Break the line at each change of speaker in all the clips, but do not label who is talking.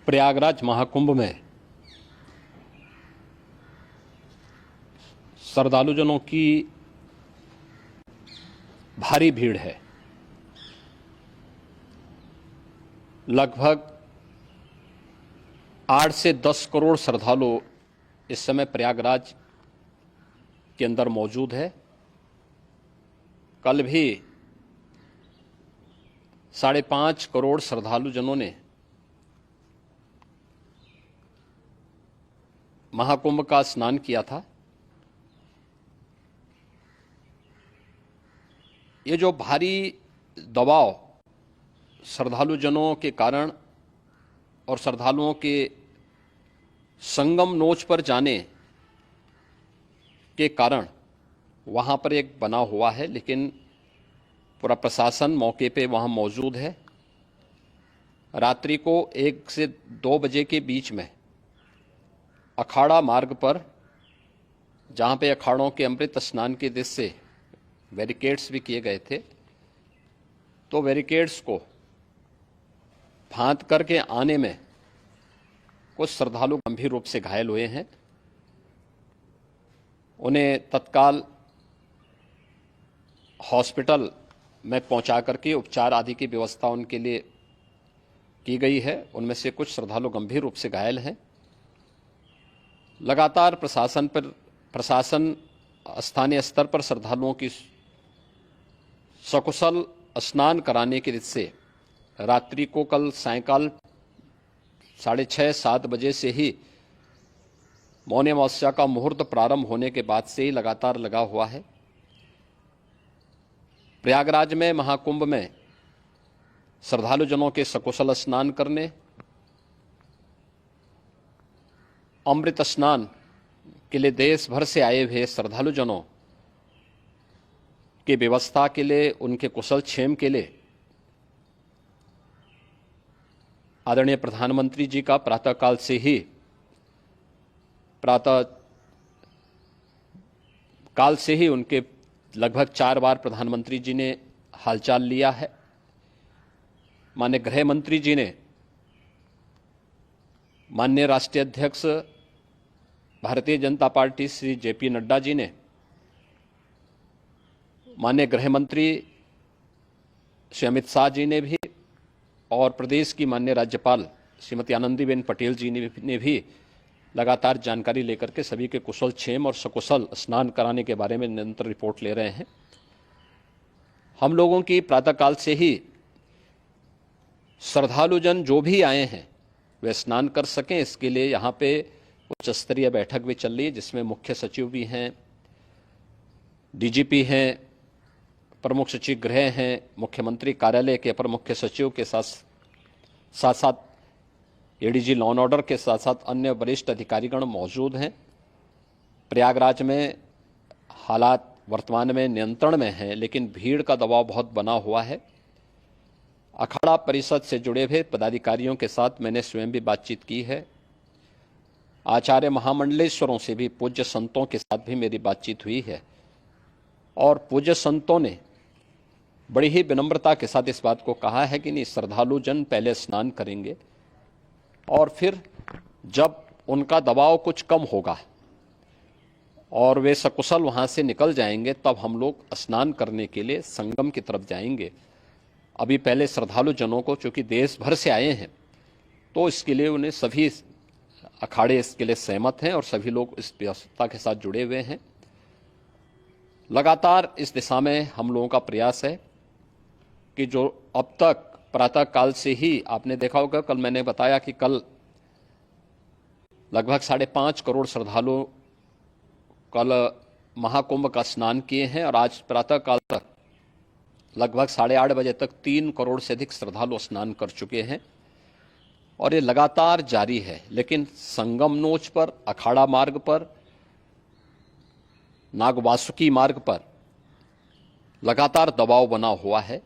प्रयागराज महाकुंभ में श्रद्धालुजनों की भारी भीड़ है। लगभग 8 से 10 करोड़ श्रद्धालु इस समय प्रयागराज के अंदर मौजूद है। कल भी 5.5 करोड़ श्रद्धालुजनों ने महाकुंभ का स्नान किया था। ये जो भारी दबाव श्रद्धालुजनों के कारण और श्रद्धालुओं के संगम नोच पर जाने के कारण वहाँ पर एक बना हुआ है, लेकिन पूरा प्रशासन मौके पे वहाँ मौजूद है। रात्रि को 1 से 2 बजे के बीच में अखाड़ा मार्ग पर, जहाँ पे अखाड़ों के अमृत स्नान के दृश्य से बैरिकेड्स भी किए गए थे, तो बैरिकेड्स को फांद करके आने में कुछ श्रद्धालु गंभीर रूप से घायल हुए हैं। उन्हें तत्काल हॉस्पिटल में पहुंचा करके उपचार आदि की व्यवस्था उनके लिए की गई है। उनमें से कुछ श्रद्धालु गंभीर रूप से घायल हैं। लगातार प्रशासन स्थानीय स्तर पर श्रद्धालुओं की सकुशल स्नान कराने के दृष्टि से रात्रि को कल सायंकाल 6:30-7 बजे से ही मौनी अमावस्या का मुहूर्त प्रारंभ होने के बाद से ही लगातार लगा हुआ है। प्रयागराज में महाकुंभ में श्रद्धालुजनों के सकुशल स्नान करने, अमृत स्नान के लिए देश भर से आए हुए श्रद्धालुजनों की व्यवस्था के लिए, उनके कुशल क्षेम के लिए आदरणीय प्रधानमंत्री जी का प्रातःकाल से ही उनके लगभग 4 बार प्रधानमंत्री जी ने हालचाल लिया है। माननीय गृह मंत्री जी ने, माननीय राष्ट्रीय अध्यक्ष भारतीय जनता पार्टी श्री JP नड्डा जी ने, माननीय गृह मंत्री श्री अमित शाह जी ने भी, और प्रदेश की माननीय राज्यपाल श्रीमती आनंदीबेन पटेल जी ने भी लगातार जानकारी लेकर के सभी के कुशल क्षेम और सकुशल स्नान कराने के बारे में निरंतर रिपोर्ट ले रहे हैं। हम लोगों की प्रातःकाल से ही श्रद्धालुजन जो भी आए हैं वे स्नान कर सकें, इसके लिए यहाँ पे उच्च स्तरीय बैठक भी चल रही है, जिसमें मुख्य सचिव भी हैं, DGP हैं, प्रमुख सचिव गृह हैं, मुख्यमंत्री कार्यालय के अपर मुख्य सचिव के साथ साथ ADG लॉ एंड ऑर्डर के साथ साथ अन्य वरिष्ठ अधिकारीगण मौजूद हैं। प्रयागराज में हालात वर्तमान में नियंत्रण में हैं, लेकिन भीड़ का दबाव बहुत बना हुआ है। अखाड़ा परिषद से जुड़े हुए पदाधिकारियों के साथ मैंने स्वयं भी बातचीत की है। आचार्य महामंडलेश्वरों से भी, पूज्य संतों के साथ भी मेरी बातचीत हुई है, और पूज्य संतों ने बड़ी ही विनम्रता के साथ इस बात को कहा है कि नहीं, श्रद्धालु जन पहले स्नान करेंगे और फिर जब उनका दबाव कुछ कम होगा और वे सकुशल वहाँ से निकल जाएंगे, तब हम लोग स्नान करने के लिए संगम की तरफ जाएंगे। अभी पहले श्रद्धालु जनों को, चूँकि देश भर से आए हैं, तो इसके लिए उन्हें सभी अखाड़े इसके लिए सहमत हैं और सभी लोग इस व्यवस्था के साथ जुड़े हुए हैं। लगातार इस दिशा में हम लोगों का प्रयास है कि जो अब तक प्रातःकाल से ही आपने देखा होगा, कल मैंने बताया कि कल लगभग 5.5 करोड़ श्रद्धालु कल महाकुंभ का स्नान किए हैं, और आज प्रातःकाल तक लगभग 8:30 बजे तक 3 करोड़ से अधिक श्रद्धालु स्नान कर चुके हैं, और ये लगातार जारी है। लेकिन संगम नोच पर, अखाड़ा मार्ग पर, नागवासुकी मार्ग पर लगातार दबाव बना हुआ है,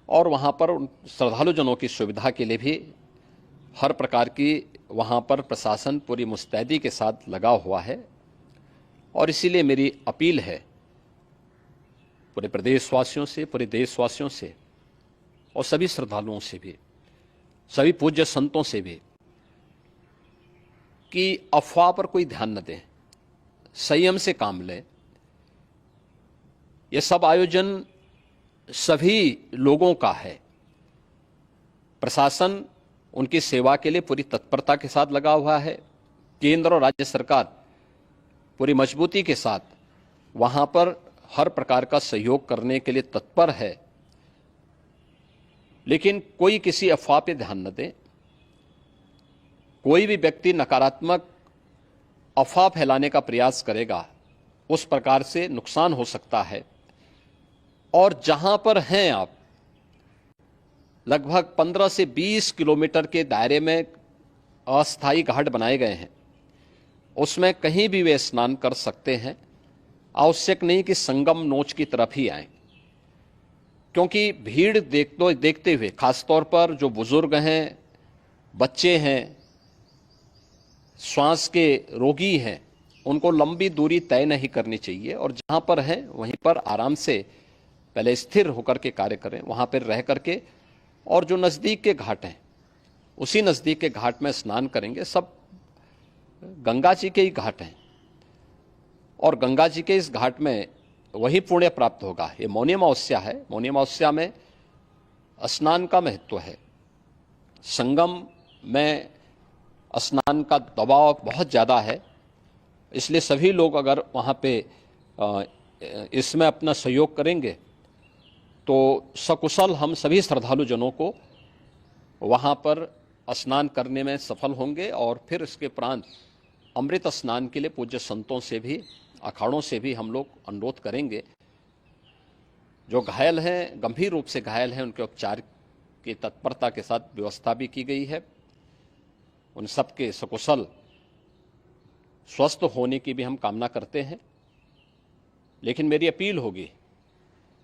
और वहाँ पर श्रद्धालुजनों की सुविधा के लिए भी हर प्रकार की वहाँ पर प्रशासन पूरी मुस्तैदी के साथ लगा हुआ है। और इसीलिए मेरी अपील है पूरे प्रदेशवासियों से, पूरे देशवासियों से और सभी श्रद्धालुओं से भी, सभी पूज्य संतों से भी कि अफवाह पर कोई ध्यान न दें, संयम से काम लें। ये सब आयोजन सभी लोगों का है। प्रशासन उनकी सेवा के लिए पूरी तत्परता के साथ लगा हुआ है। केंद्र और राज्य सरकार पूरी मजबूती के साथ वहां पर हर प्रकार का सहयोग करने के लिए तत्पर है। लेकिन कोई किसी अफवाह पे ध्यान न दे। कोई भी व्यक्ति नकारात्मक अफवाह फैलाने का प्रयास करेगा, उस प्रकार से नुकसान हो सकता है। और जहां पर हैं आप, लगभग 15 से 20 किलोमीटर के दायरे में अस्थायी घाट बनाए गए हैं, उसमें कहीं भी वे स्नान कर सकते हैं। आवश्यक नहीं कि संगम नोच की तरफ ही आए, क्योंकि भीड़ देखते हुए खासतौर पर जो बुजुर्ग हैं, बच्चे हैं, श्वास के रोगी हैं, उनको लंबी दूरी तय नहीं करनी चाहिए और जहां पर हैं वहीं पर आराम से पहले स्थिर होकर के कार्य करें, वहां पर रह करके। और जो नज़दीक के घाट हैं, उसी नज़दीक के घाट में स्नान करेंगे। सब गंगा जी के ही घाट हैं और गंगा जी के इस घाट में वही पुण्य प्राप्त होगा। ये मौनी अमावस्या है। मौनी अमावस्या में स्नान का महत्व है। संगम में स्नान का दबाव बहुत ज़्यादा है, इसलिए सभी लोग अगर वहाँ पे इसमें अपना सहयोग करेंगे तो सकुशल हम सभी श्रद्धालु जनों को वहाँ पर स्नान करने में सफल होंगे। और फिर इसके उपरांत अमृत स्नान के लिए पूज्य संतों से भी, अखाड़ों से भी हम लोग अनुरोध करेंगे। जो घायल हैं, गंभीर रूप से घायल हैं, उनके उपचार की तत्परता के साथ व्यवस्था भी की गई है। उन सबके सकुशल स्वस्थ होने की भी हम कामना करते हैं। लेकिन मेरी अपील होगी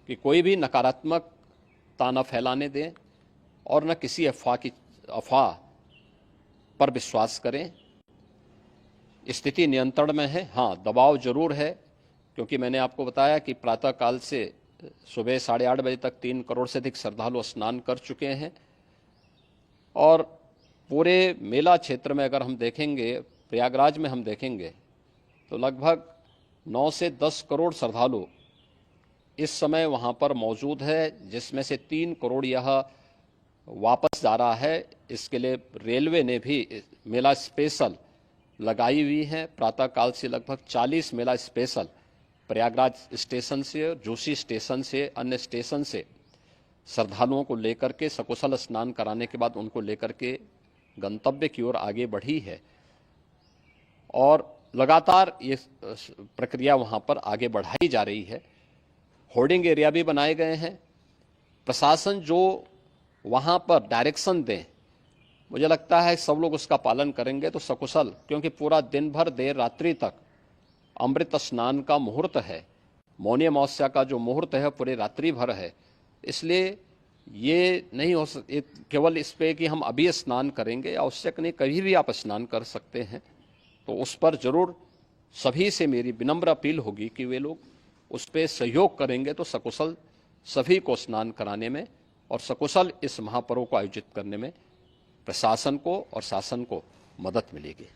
कि कोई भी नकारात्मकता न फैलाने दें और न किसी अफवाह पर विश्वास करें। स्थिति नियंत्रण में है। हाँ, दबाव जरूर है, क्योंकि मैंने आपको बताया कि प्रातःकाल से सुबह 8:30 बजे तक 3 करोड़ से अधिक श्रद्धालु स्नान कर चुके हैं। और पूरे मेला क्षेत्र में अगर हम देखेंगे, प्रयागराज में हम देखेंगे तो लगभग 9 से 10 करोड़ श्रद्धालु इस समय वहाँ पर मौजूद है, जिसमें से 3 करोड़ यह वापस जा रहा है। इसके लिए रेलवे ने भी मेला स्पेशल लगाई हुई है। प्रातःकाल से लगभग 40 मेला स्पेशल प्रयागराज स्टेशन से, जोशी स्टेशन से, अन्य स्टेशन से श्रद्धालुओं को लेकर के सकुशल स्नान कराने के बाद उनको लेकर के गंतव्य की ओर आगे बढ़ी है। और लगातार ये प्रक्रिया वहाँ पर आगे बढ़ाई जा रही है। होर्डिंग एरिया भी बनाए गए हैं। प्रशासन जो वहाँ पर डायरेक्शन दें, मुझे लगता है सब लोग उसका पालन करेंगे तो सकुशल, क्योंकि पूरा दिन भर देर रात्रि तक अमृत स्नान का मुहूर्त है। मौनी अमावस्या का जो मुहूर्त है पूरे रात्रि भर है। इसलिए ये नहीं हो केवल इस पे कि हम अभी स्नान करेंगे, आवश्यक नहीं, कभी भी आप स्नान कर सकते हैं। तो उस पर जरूर सभी से मेरी विनम्र अपील होगी कि वे लोग उस पर सहयोग करेंगे तो सकुशल सभी को स्नान कराने में और सकुशल इस महापर्व को आयोजित करने में प्रशासन को और शासन को मदद मिलेगी।